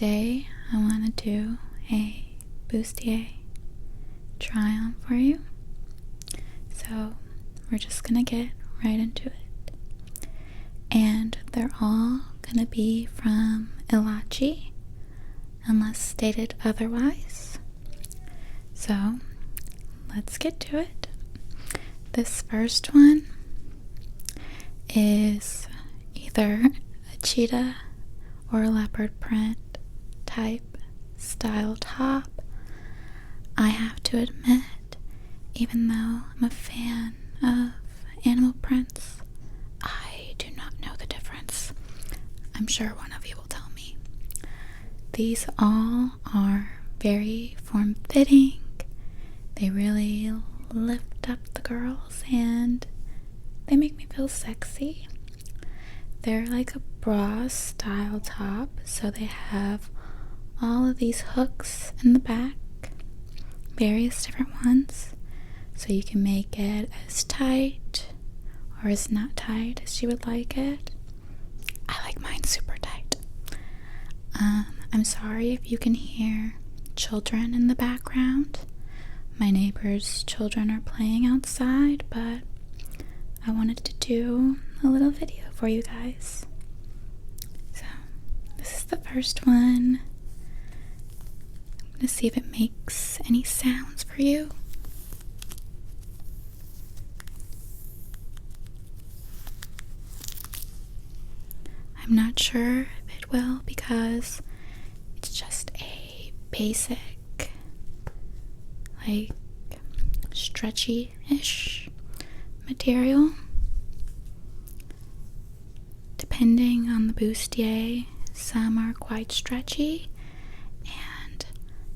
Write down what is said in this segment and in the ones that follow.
today I want to do a Bustier try on for you. So we're just gonna get right into it. And they're all gonna be from amalzd, unless stated otherwise. So let's get to it. This first one is either a cheetah or a leopard print type style top. I have to admit, even though I'm a fan of animal prints, I do not know the difference. I'm sure one of you will tell me. These all are very form-fitting. They really lift up the girls and they make me feel sexy. They're like a bra style top, so they have all of these hooks in the back, various different ones, so you can make it as tight or as not tight as you would like it. I like mine super tight. I'm sorry if you can hear children in the background. My neighbor's children are playing outside, but I wanted to do a little video for you guys. So this is the first one. I'm gonna see if it makes any sounds for you. I'm not sure if it will because it's just a basic, like stretchy-ish material. Depending on the bustier, some are quite stretchy and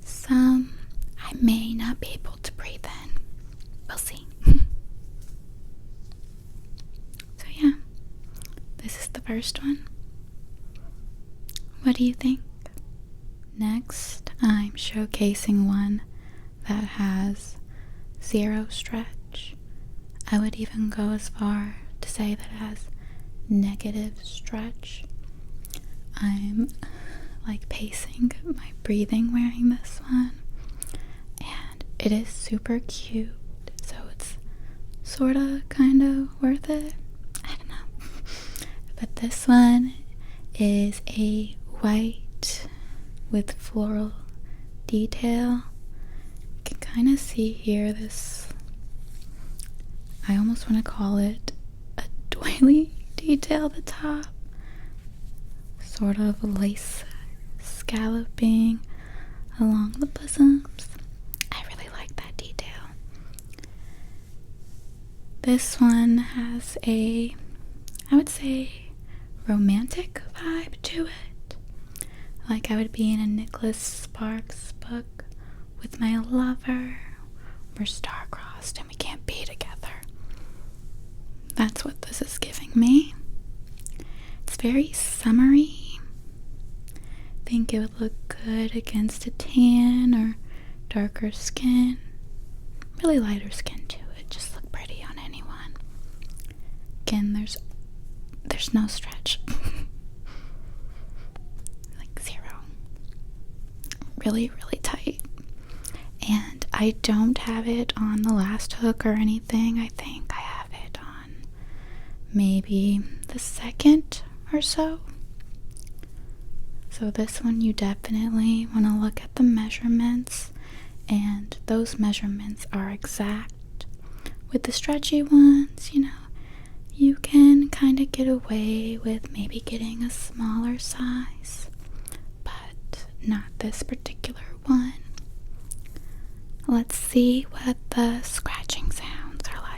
some I may not be able to breathe in. We'll see. So yeah, this is the first one. What do you think? Next, I'm showcasing one that has zero stretch. I would even go as far to say that it has negative stretch. I'm like pacing my breathing wearing this one, and it is super cute, so it's sorta kinda worth it. I don't know. But this one is a white with floral detail. You can kind of see here this, I almost want to call it a doily detail at the top, sort of lace scalloping along the bosoms. I really like that detail. This one has a, I would say, romantic vibe to it. Like I would be in a Nicholas Sparks book with my lover. We're star-crossed and we can't be together. That's what this is giving me. It's very summery. I think it would look good against a tan or darker skin. Really lighter skin too. It just look pretty on anyone. Again, there's no stretch. Like zero. Really, really tight. And I don't have it on the last hook or anything. I think I have it on maybe the second or so. So this one you definitely want to look at the measurements, and those measurements are exact. With the stretchy ones, you can kind of get away with maybe getting a smaller size, but not this particular one. Let's see what the scratching sounds are like.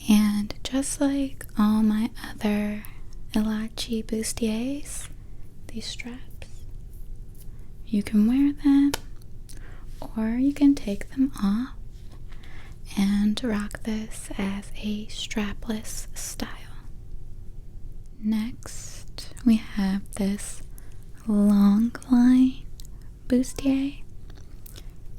And just like all my other amalzd bustiers, these straps, you can wear them or you can take them off and rock this as a strapless style. Next, we have this long line bustier,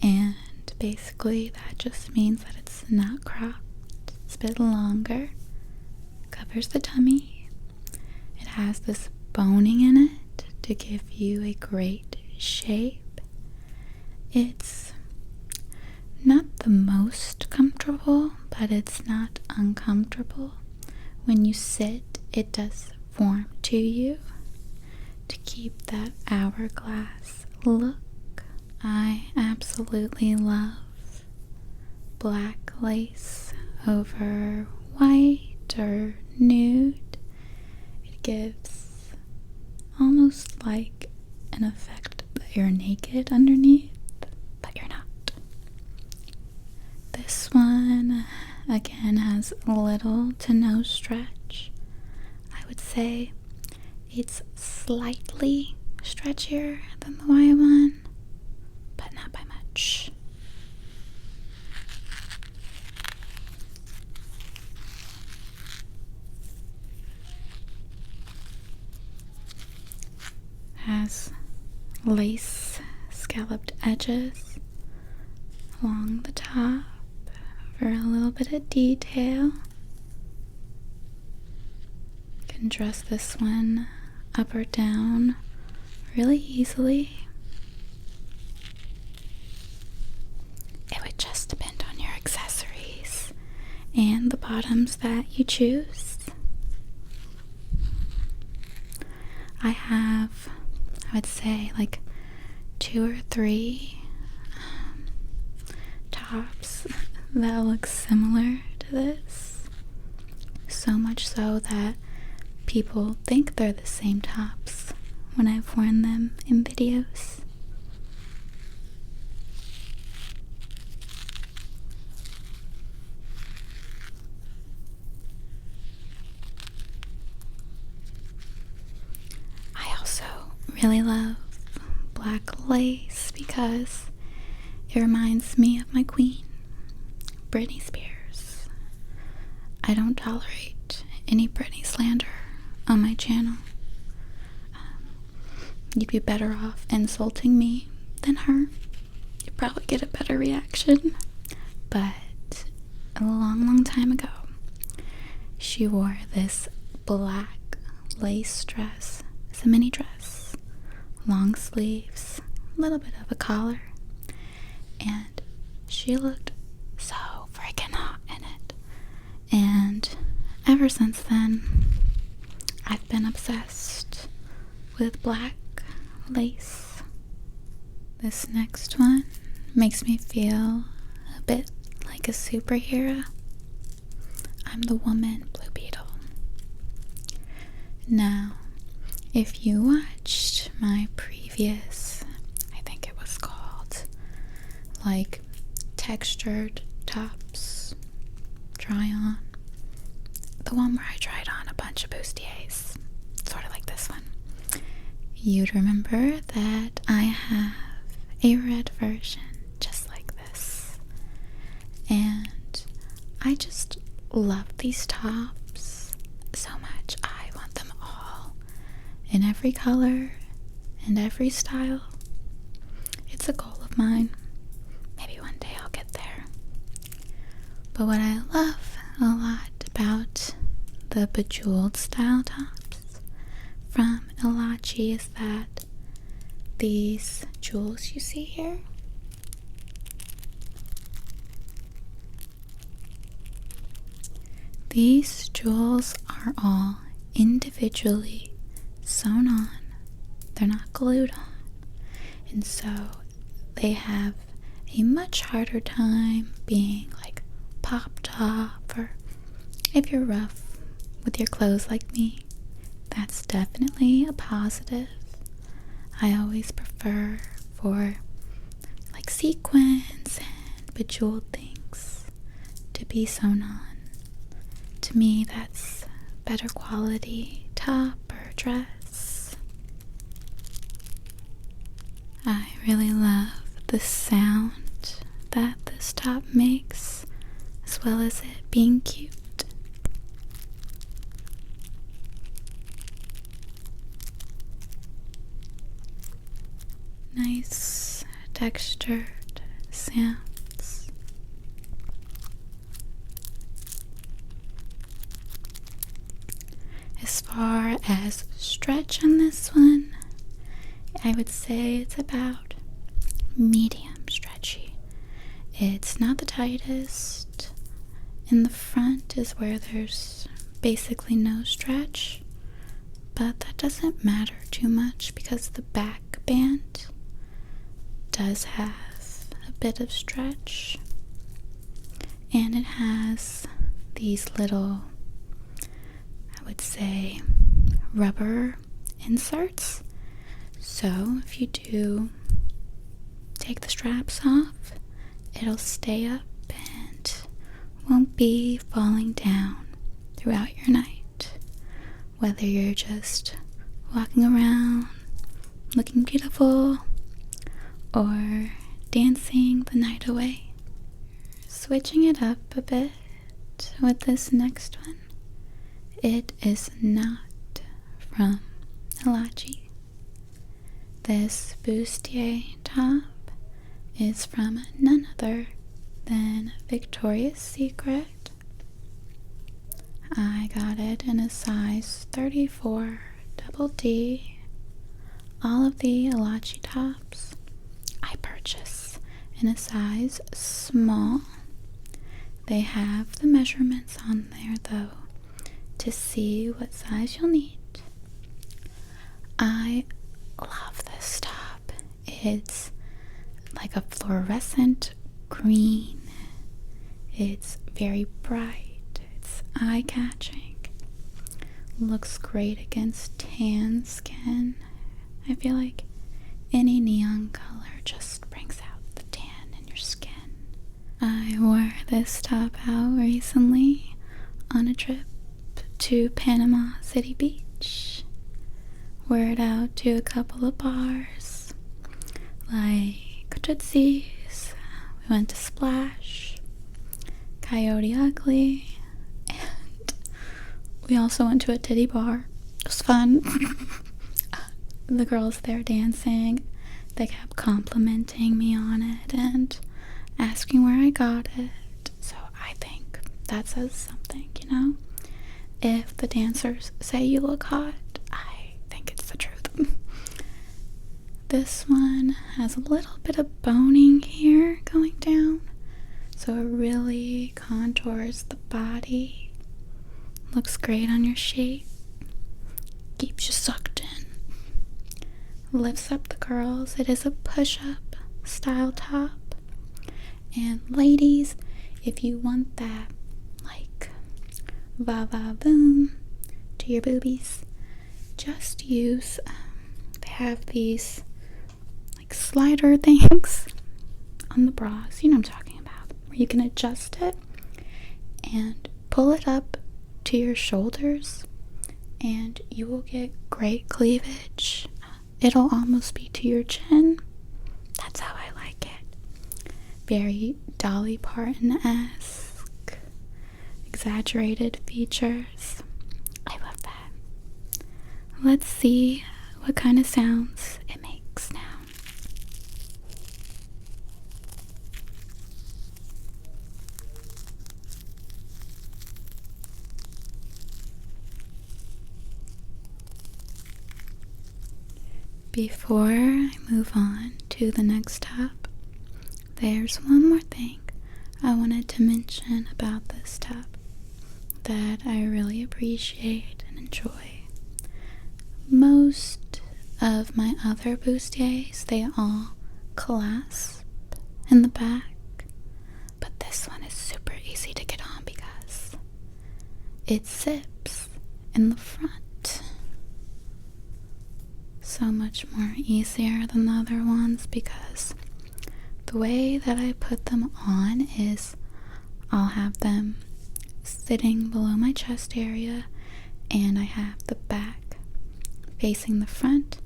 and basically that just means that it's not cropped. It's a bit longer, covers the tummy. It has this boning in it to give you a great shape. It's not the most comfortable, but it's not uncomfortable. When you sit, it does form to you to keep that hourglass look. I absolutely love black lace over white or nude. It gives almost like an effect that you're naked underneath, but you're not. This one again has little to no stretch. I would say it's slightly stretchier than the white one, but not by much. Has lace scalloped edges along the top for a little bit of detail. You can dress this one up or down really easily. It would just depend on your accessories and the bottoms that you choose. I have, I would say, like 2 or 3 tops that look similar to this. So much so that people think they're the same tops when I've worn them in videos. I also really love black lace because it reminds me of my queen, Britney Spears. I don't tolerate any Britney slander on my channel. You'd be better off insulting me than her. You'd probably get a better reaction. But a long time ago, she wore this black lace dress. It's a mini dress, long sleeves, a little bit of a collar, and she looked so freaking hot in it. And ever since then, I've been obsessed with black lace. This next one makes me feel a bit like a superhero. I'm the woman Blue Beetle. Now, if you watched my previous, I think it was called, like, textured tops try on, the one where I tried on a bunch of bustiers, sort of like this one, you'd remember that I have a red version just like this. And I just love these tops so much. I want them all in every color and every style. It's a goal of mine. Maybe one day I'll get there. But what I love a lot about the bejeweled style tops from amalzd is that these jewels you see here, these jewels are all individually sewn on. They're not glued on. And so they have a much harder time being like popped off, or if you're rough with your clothes like me, that's definitely a positive. I always prefer for like sequins and bejeweled things to be sewn on. To me, that's better quality top or dress. I really love the sound that this top makes, as well as it being cute. Nice textured sounds. As far as stretch on this one, I would say it's about medium stretchy. It's not the tightest. In the front is where there's basically no stretch, but that doesn't matter too much because the back band does have a bit of stretch, and it has these little, I would say, rubber inserts. So if you do take the straps off, it'll stay up and won't be falling down throughout your night, whether you're just walking around looking beautiful or dancing the night away. Switching it up a bit with this next one, it is not from amalzd. This Bustier top is from none other than Victoria's Secret. I got it in a size 34 double D. All of the amalzd tops I purchase in a size small. They have the measurements on there though to see what size you'll need. I love this top. It's like a fluorescent green. It's very bright. It's eye-catching. Looks great against tan skin. I feel like any neon color just brings out the tan in your skin. I wore this top out recently on a trip to Panama City Beach. Wore it out to a couple of bars like Tootsie's. We went to Splash, Coyote Ugly, and we also went to a titty bar. It was fun. The girls there dancing, they kept complimenting me on it and asking where I got it. So I think that says something, you know? If the dancers say you look hot, I think it's the truth. This one has a little bit of boning here going down, so it really contours the body. Looks great on your shape. Keeps you sucked in. Lifts up the curls. It is a push-up style top. And ladies, if you want that like va-va-boom to your boobies, just use they have these like slider things on the bras, you know what I'm talking about, where you can adjust it and pull it up to your shoulders and you will get great cleavage. It'll almost be to your chin. That's how I like it. Very Dolly Parton-esque, exaggerated features. I love that. Let's see what kind of sounds it makes now. Before I move on to the next top, there's one more thing I wanted to mention about this top that I really appreciate and enjoy. Most of my other bustiers, they all clasp in the back, but this one is super easy to get on because it zips in the front. So much more easier than the other ones because the way that I put them on is I'll have them sitting below my chest area and I have the back facing the front.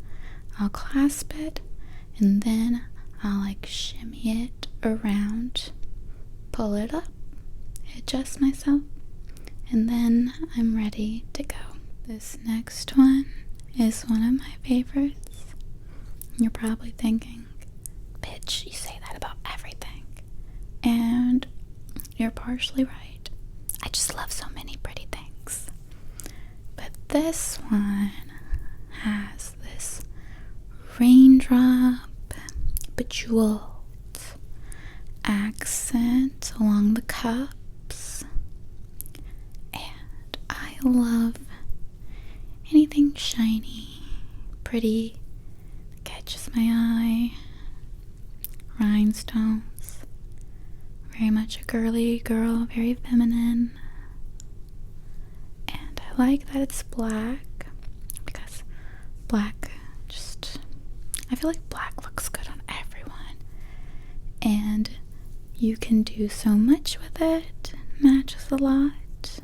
I'll clasp it and then I'll like shimmy it around, pull it up, adjust myself, and then I'm ready to go. This next one is one of my favorites. You're probably thinking, bitch, you say that about everything. And you're partially right. I just love so many pretty things. But this one has this raindrop bejeweled accent along the cups. And I love anything shiny, pretty, catches my eye. Rhinestones. Very much a girly girl, very feminine. And I like that it's black, because black I feel like black looks good on everyone. And you can do so much with it. Matches a lot.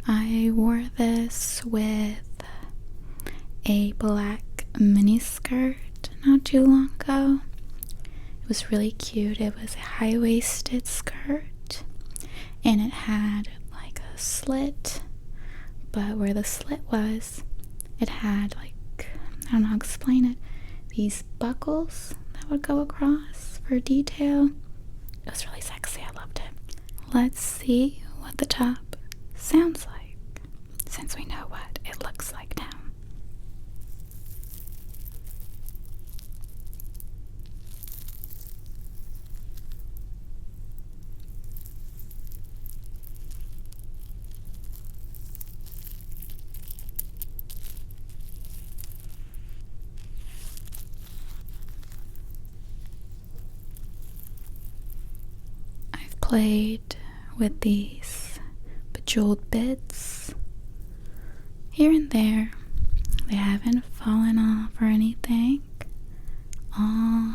I wore this with a black mini skirt not too long ago. It was really cute. It was a high-waisted skirt, and it had like a slit, but where the slit was, it had like, I don't know how to explain it, these buckles that would go across for detail. It was really sexy. I loved it. Let's see what the top sounds like, since we know what it looks like now. I've played with these bejeweled bits here and there. They haven't fallen off or anything. All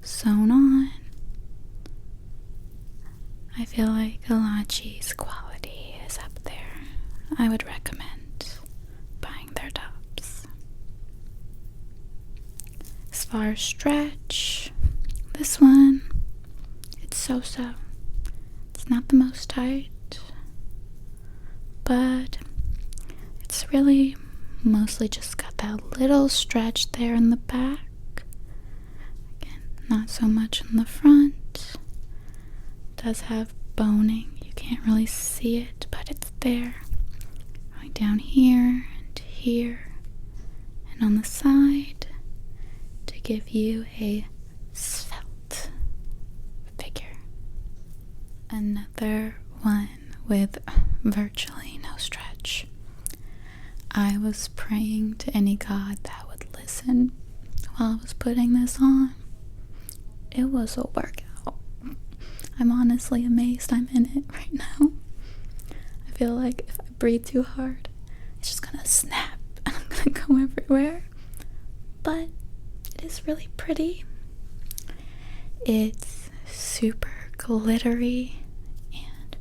sewn on. I feel like Alachi's quality is up there. I would recommend buying their tops. As far as stretch, this one, it's so-so. It's not the most tight, but it's really mostly just got that little stretch there in the back. Again, not so much in the front. It does have boning. You can't really see it, but it's there. Going down here and here and on the side to give you a svelte figure. Another one with virtually no stretch. I was praying to any god that would listen while I was putting this on. It was a workout. I'm honestly amazed I'm in it right now. I feel like if I breathe too hard, it's just gonna snap and I'm gonna go everywhere. But it is really pretty. It's super glittery, and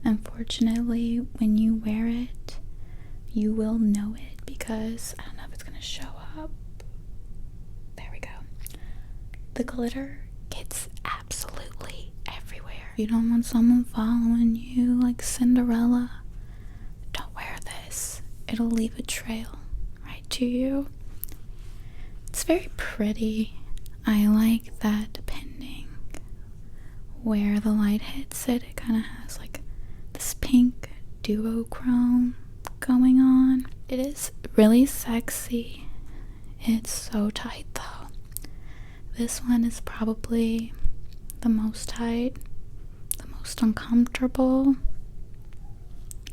unfortunately when you wear it, you will know it, because I don't know if it's gonna show up. There we go. The glitter gets absolutely everywhere. You don't want someone following you like Cinderella, don't wear this. It'll leave a trail right to you. It's very pretty. I like that depending where the light hits it, it kind of has like this pink duochrome going on. It is really sexy. It's so tight though. This one is probably the most tight, the most uncomfortable.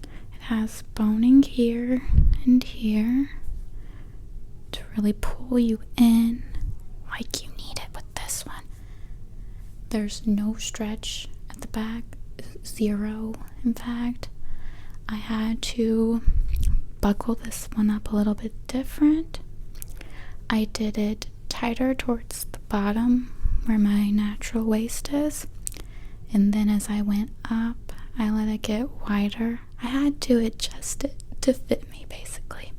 It has boning here and here to really pull you in like you need it with this one. There's no stretch at the back, zero in fact. I had to buckle this one up a little bit different. I did it tighter towards the bottom where my natural waist is, and then as I went up, I let it get wider. I had to adjust it to fit me basically.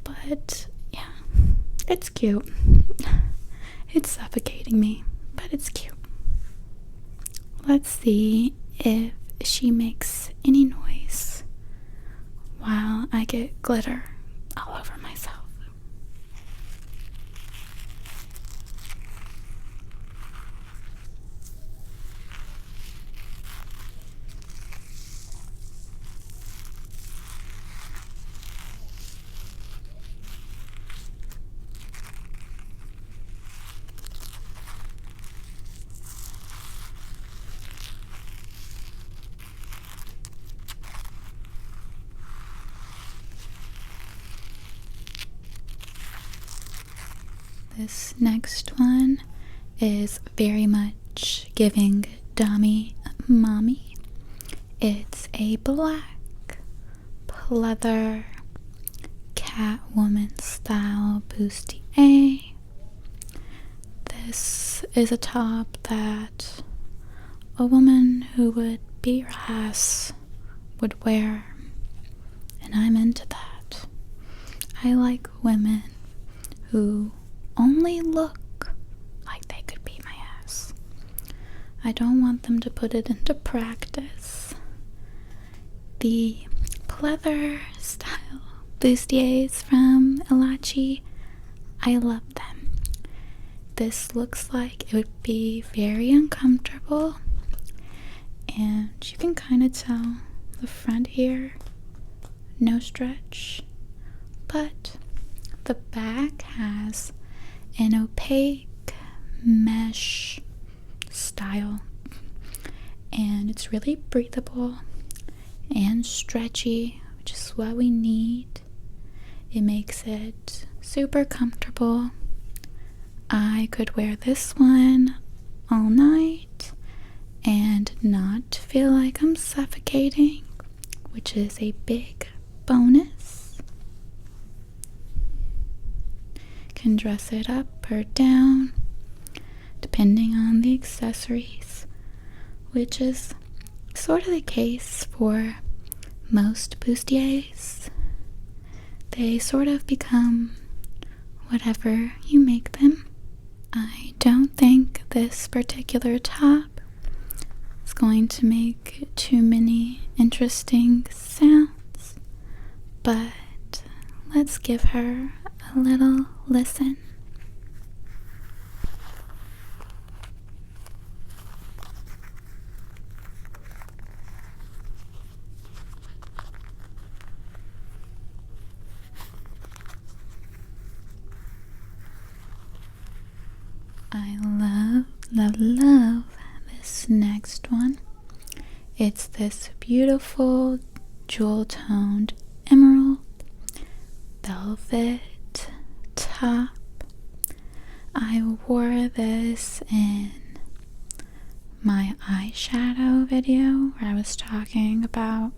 But yeah, It's cute. It's suffocating me, but it's cute. Let's see if she makes any noise while I get glitter all over myself. This next one is very much giving dummy mommy. It's a black pleather Catwoman style bustier. This is a top that a woman who would beat her ass would wear, and I'm into that. I like women who only look like they could beat my ass. I don't want them to put it into practice. The pleather style bustiers from amalzd, I love them. This looks like it would be very uncomfortable, and you can kind of tell the front here, no stretch, but the back has an opaque mesh style, and it's really breathable and stretchy, which is what we need. It makes it super comfortable. I could wear this one all night and not feel like I'm suffocating, which is a big bonus. Can dress it up or down depending on the accessories, which is sort of the case for most bustiers. They sort of become whatever you make them. I don't think this particular top is going to make too many interesting sounds, but let's give her a little listen. I love this next one. It's this beautiful jewel-toned emerald velvet top. I wore this in my eyeshadow video where I was talking about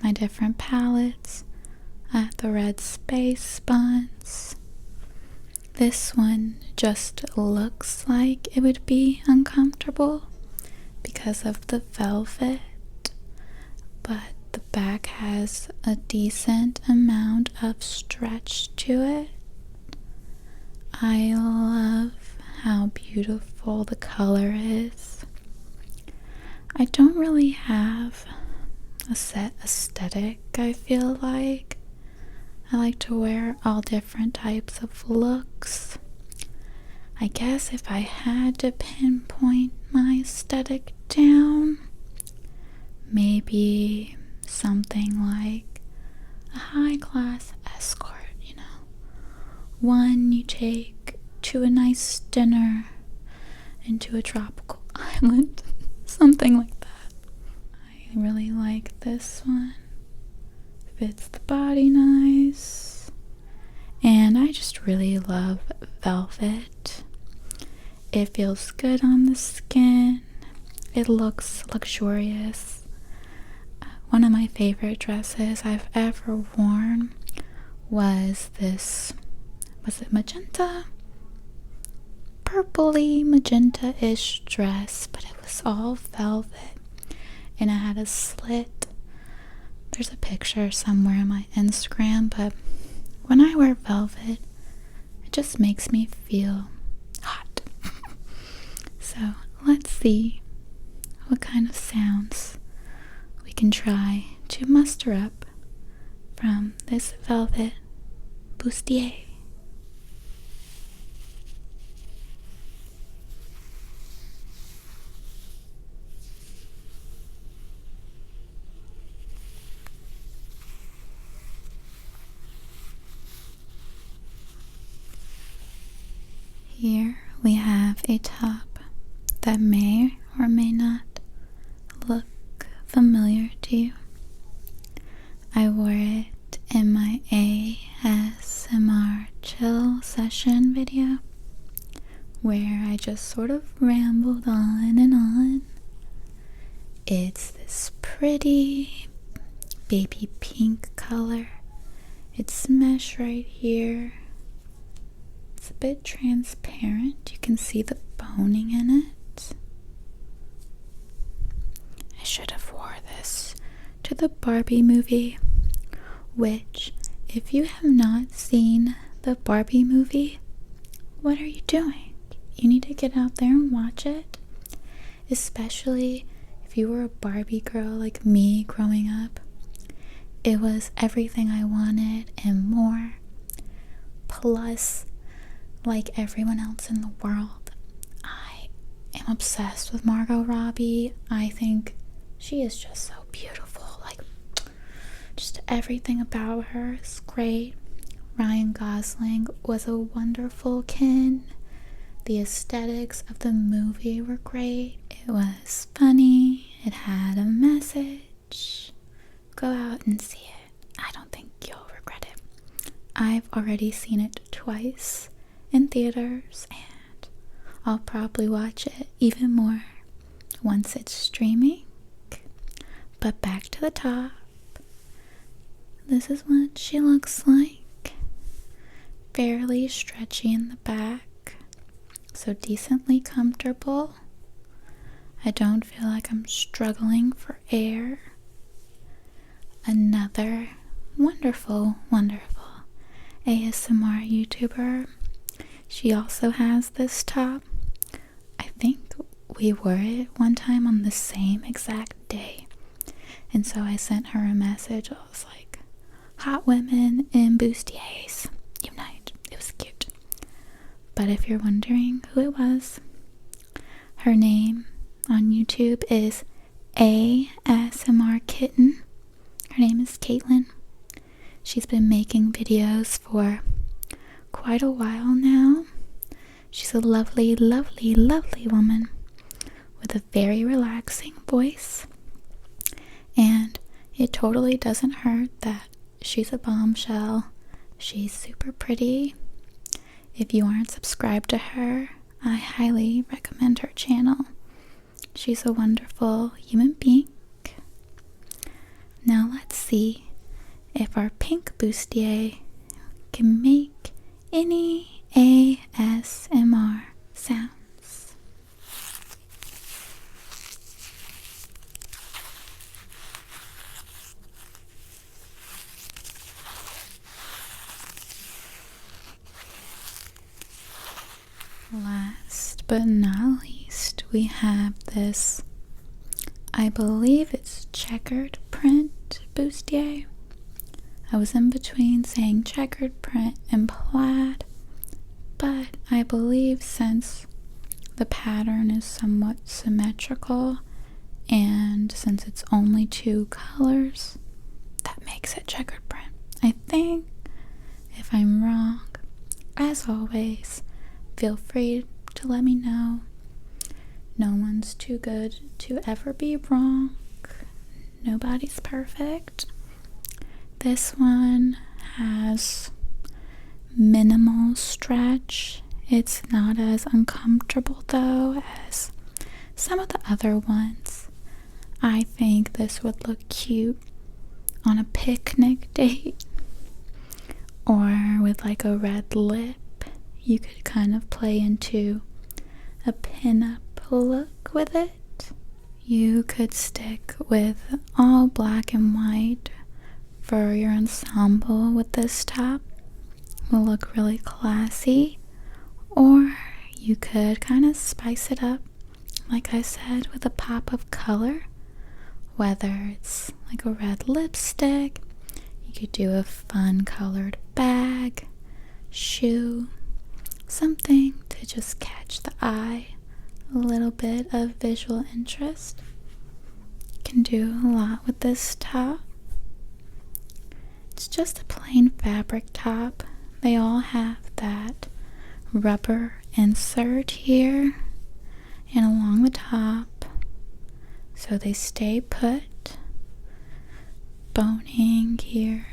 my different palettes at the Red Space Buns. This one just looks like it would be uncomfortable because of the velvet, but the back has a decent amount of stretch to it. I love how beautiful the color is. I don't really have a set aesthetic, I feel like. I like to wear all different types of looks. I guess if I had to pinpoint my aesthetic down, maybe something like a high-class escort, one you take to a nice dinner into a tropical island, something like that. I really like this one. Fits the body nice, and I just really love velvet. It feels good on the skin. It looks luxurious. One of my favorite dresses I've ever worn was this, was it magenta? Purpley magenta-ish dress, but it was all velvet, and it had a slit. There's a picture somewhere on my Instagram, but when I wear velvet, It just makes me feel hot. So let's see what kind of sounds we can try to muster up from this velvet bustier. Here we have a top that may or may not look familiar to you. I wore it in my ASMR chill session video where I just sort of rambled on and on. It's this pretty baby pink color. It's mesh right here. It's a bit transparent. You can see the boning in it. I should have wore this to the Barbie movie, which, if you have not seen the Barbie movie, what are you doing? You need to get out there and watch it, especially if you were a Barbie girl like me growing up. It was everything I wanted and more, plus, like everyone else in the world, I am obsessed with Margot Robbie. I think she is just so beautiful. Like, just everything about her is great. Ryan Gosling was a wonderful Ken. The aesthetics of the movie were great. It was funny. It had a message. Go out and see it. I don't think you'll regret it. I've already seen it twice in theaters, and I'll probably watch it even more once it's streaming. But back to the top. This is what she looks like. Fairly stretchy in the back, so decently comfortable. I don't feel like I'm struggling for air. Another wonderful ASMR YouTuber. She also has this top. I think we wore it one time on the same exact day. And so I sent her a message. I was like, hot women in bustiers unite. It was cute. But if you're wondering who it was, her name on YouTube is ASMR Kitten. Her name is Caitlin. She's been making videos for quite a while now. She's a lovely woman with a very relaxing voice, and it totally doesn't hurt that she's a bombshell. She's super pretty. If you aren't subscribed to her, I highly recommend her channel. She's a wonderful human being. Now let's see if our pink bustier can make any ASMR sounds. Last but not least, we have this, I believe it's checkered print bustier. I was in between saying checkered print and plaid, but I believe since the pattern is somewhat symmetrical and since it's only two colors, that makes it checkered print. I think. If I'm wrong, as always, feel free to let me know. No one's too good to ever be wrong. Nobody's perfect. This one has minimal stretch. It's not as uncomfortable though as some of the other ones. I think this would look cute on a picnic date or with like a red lip. You could kind of play into a pin-up look with it. You could stick with all black and white for your ensemble with this top. will look really classy, or you could kind of spice it up, like I said, with a pop of color. Whether it's like a red lipstick, you could do a fun colored bag, shoe, something to just catch the eye, a little bit of visual interest. You can do a lot with this top. It's just a plain fabric top. They all have that rubber insert here and along the top, so they stay put. Boning here.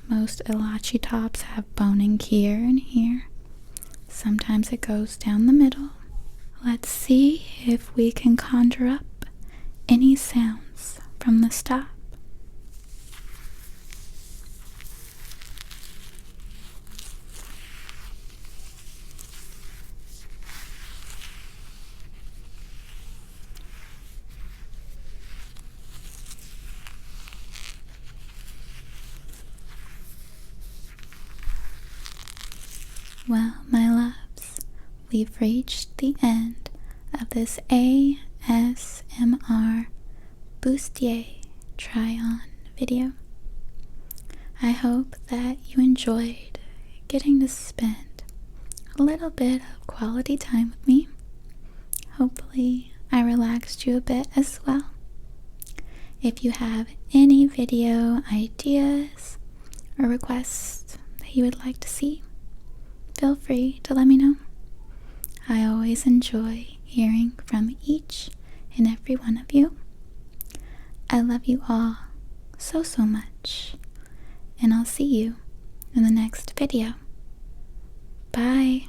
Most amalzd tops have boning here and here. Sometimes it goes down the middle. Let's see if we can conjure up any sounds from this top. Well, my loves, we've reached the end of this ASMR Bustier try-on video. I hope that you enjoyed getting to spend a little bit of quality time with me. Hopefully, I relaxed you a bit as well. If you have any video ideas or requests that you would like to see, feel free to let me know. I always enjoy hearing from each and every one of you. I love you all so much, and I'll see you in the next video. Bye.